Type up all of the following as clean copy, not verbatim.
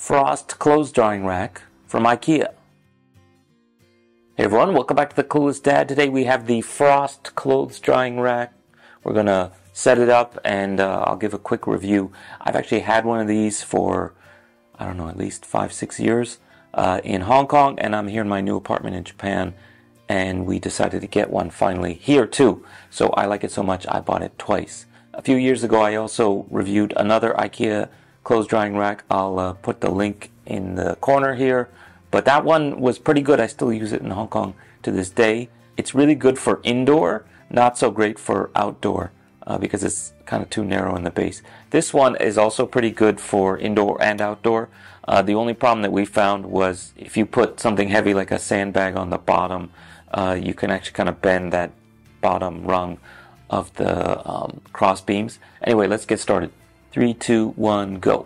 Frost clothes drying rack from Ikea. Hey everyone, welcome back to the Clueless Dad. Today we have the Frost clothes drying rack. We're going to set it up and I'll give a quick review. I've actually had one of these for, I don't know, at least 5-6 years in Hong Kong, and I'm here in my new apartment in Japan, and we decided to get one finally here too. So I like it so much I bought it twice. A few years ago I also reviewed another Ikea clothes drying rack. I'll put the link in the corner here. But that one was pretty good. I still use it in Hong Kong to this day. It's really good for indoor, not so great for outdoor because it's kind of too narrow in the base. This one is also pretty good for indoor and outdoor. The only problem that we found was if you put something heavy like a sandbag on the bottom, you can actually kind of bend that bottom rung of the cross beams. Anyway, let's get started. 3, 2, 1, go.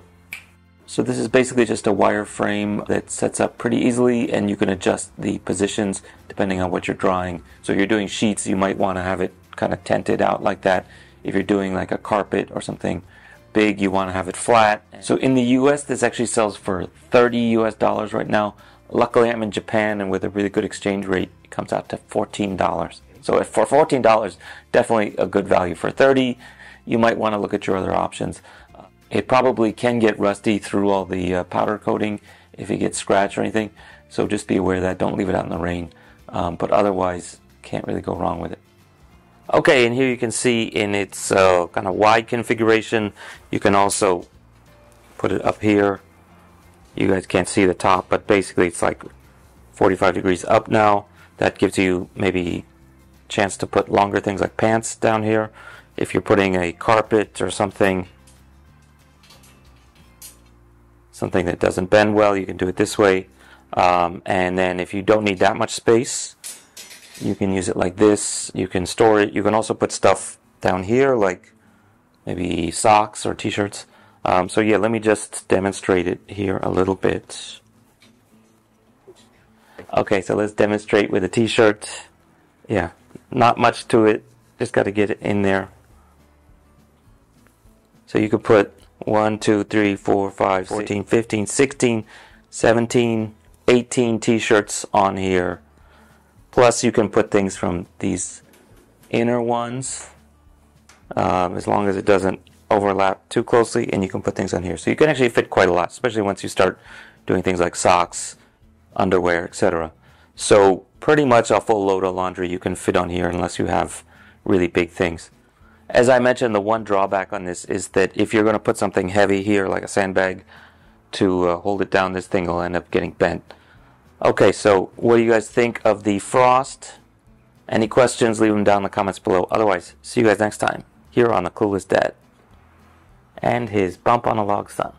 So this is basically just a wire frame that sets up pretty easily, and you can adjust the positions depending on what you're drying. So if you're doing sheets, you might want to have it kind of tented out like that. If you're doing like a carpet or something big, you want to have it flat. So in the US, this actually sells for $30 US right now. Luckily, I'm in Japan, and with a really good exchange rate, it comes out to $14. So for $14, definitely a good value. For $30, you might want to look at your other options. It probably can get rusty through all the powder coating if it gets scratched or anything. So just be aware of that. Don't leave it out in the rain. But otherwise, can't really go wrong with it. Okay, and here you can see in its kind of wide configuration, you can also put it up here. You guys can't see the top, but basically it's like 45 degrees up now. That gives you maybe a chance to put longer things like pants down here. If you're putting a carpet or something that doesn't bend well, you can do it this way. And then if you don't need that much space, you can use it like this. You can store it. You can also put stuff down here like maybe socks or t-shirts. So yeah, let me just demonstrate it here a little bit. Okay, so let's demonstrate with a t-shirt. Yeah, not much to it. Just got to get it in there. So you could put 1, 2, 3, 4, 5, 14, 15, 16, 17, 18 t-shirts on here. Plus you can put things from these inner ones as long as it doesn't overlap too closely, and you can put things on here. So you can actually fit quite a lot, especially once you start doing things like socks, underwear, etc. So pretty much a full load of laundry you can fit on here unless you have really big things. As I mentioned, the one drawback on this is that if you're going to put something heavy here, like a sandbag, to hold it down, this thing will end up getting bent. Okay, so what do you guys think of the Frost? Any questions, leave them down in the comments below. Otherwise, see you guys next time here on the Clueless Dad and his bump on a log son.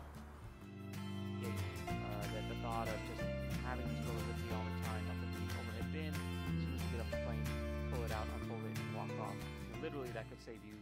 The thought of just having this go with you all the time, up in the overhead bin, as soon as you get off the plane, pull it out, unfold it, and walk off. Literally, that could save you